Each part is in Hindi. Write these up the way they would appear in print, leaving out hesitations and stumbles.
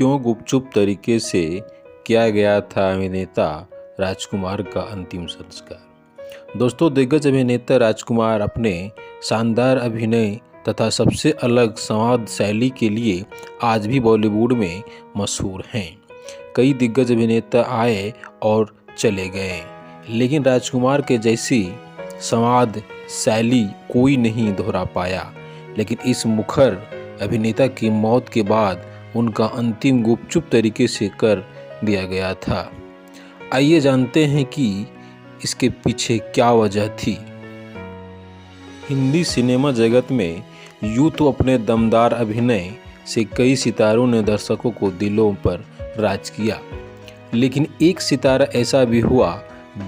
क्यों गुपचुप तरीके से किया गया था अभिनेता राजकुमार का अंतिम संस्कार। दोस्तों, दिग्गज अभिनेता राजकुमार अपने शानदार अभिनय तथा सबसे अलग संवाद शैली के लिए आज भी बॉलीवुड में मशहूर हैं। कई दिग्गज अभिनेता आए और चले गए, लेकिन राजकुमार के जैसी संवाद शैली कोई नहीं दोहरा पाया। लेकिन इस मुखर अभिनेता की मौत के बाद उनका अंतिम गुपचुप तरीके से कर दिया गया था। आइए जानते हैं कि इसके पीछे क्या वजह थी। हिंदी सिनेमा जगत में यूं तो अपने दमदार अभिनय से कई सितारों ने दर्शकों को दिलों पर राज किया, लेकिन एक सितारा ऐसा भी हुआ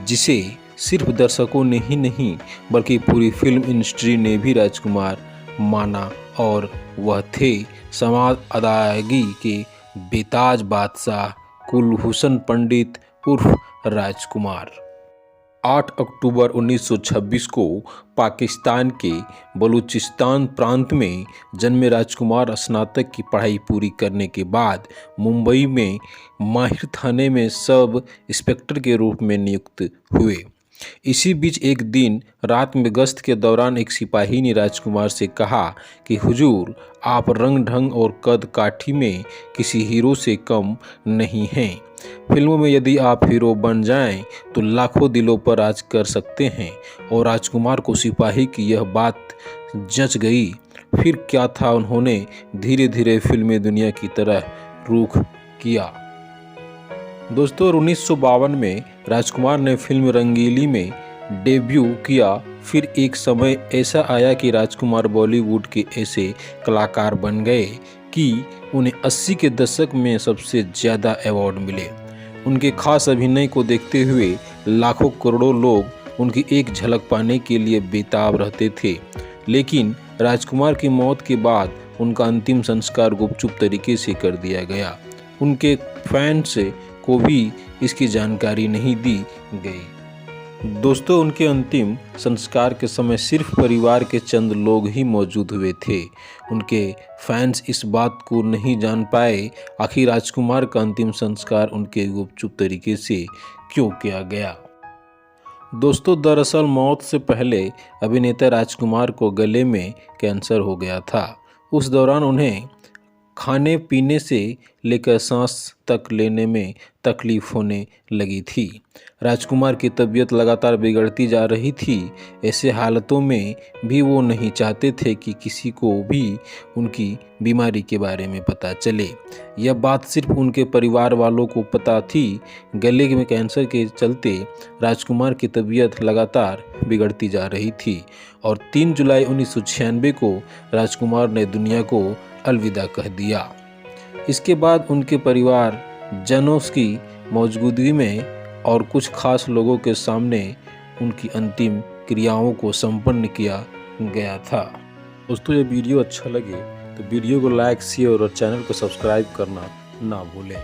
जिसे सिर्फ दर्शकों ने ही नहीं बल्कि पूरी फिल्म इंडस्ट्री ने भी राजकुमार माना, और वह थे संवाद अदायगी के बेताज बादशाह कुलभूषण पंडित उर्फ राजकुमार। 8 अक्टूबर 1926 को पाकिस्तान के बलूचिस्तान प्रांत में जन्मे राजकुमार स्नातक की पढ़ाई पूरी करने के बाद मुंबई में माहिर थाने में सब इंस्पेक्टर के रूप में नियुक्त हुए। इसी बीच एक दिन रात में गश्त के दौरान एक सिपाही ने राजकुमार से कहा कि हुजूर, आप रंग ढंग और कद काठी में किसी हीरो से कम नहीं हैं। फिल्मों में यदि आप हीरो बन जाएं तो लाखों दिलों पर राज कर सकते हैं। और राजकुमार को सिपाही की यह बात जच गई। फिर क्या था, उन्होंने धीरे धीरे फिल्मी दुनिया की तरह रुख किया। दोस्तों, 1952 में राजकुमार ने फिल्म रंगीली में डेब्यू किया। फिर एक समय ऐसा आया कि राजकुमार बॉलीवुड के ऐसे कलाकार बन गए कि उन्हें 80 के दशक में सबसे ज़्यादा अवार्ड मिले। उनके खास अभिनय को देखते हुए लाखों करोड़ों लोग उनकी एक झलक पाने के लिए बेताब रहते थे। लेकिन राजकुमार की मौत के बाद उनका अंतिम संस्कार गुपचुप तरीके से कर दिया गया। उनके फैंस को भी इसकी जानकारी नहीं दी गई। दोस्तों, उनके अंतिम संस्कार के समय सिर्फ परिवार के चंद लोग ही मौजूद हुए थे। उनके फैंस इस बात को नहीं जान पाए आखिर राजकुमार का अंतिम संस्कार उनके गुपचुप तरीके से क्यों किया गया। दोस्तों, दरअसल मौत से पहले अभिनेता राजकुमार को गले में कैंसर हो गया था। उस दौरान उन्हें खाने पीने से लेकर सांस तक लेने में तकलीफ होने लगी थी। राजकुमार की तबीयत लगातार बिगड़ती जा रही थी। ऐसे हालातों में भी वो नहीं चाहते थे कि किसी को भी उनकी बीमारी के बारे में पता चले। यह बात सिर्फ उनके परिवार वालों को पता थी। गले में कैंसर के चलते राजकुमार की तबीयत लगातार बिगड़ती जा रही थी और 3 जुलाई 1996 को राजकुमार ने दुनिया को अलविदा कह दिया। इसके बाद उनके परिवार जनों की मौजूदगी में और कुछ खास लोगों के सामने उनकी अंतिम क्रियाओं को संपन्न किया गया था। दोस्तों, ये वीडियो अच्छा लगे तो वीडियो को लाइक, शेयर और चैनल को सब्सक्राइब करना ना भूलें।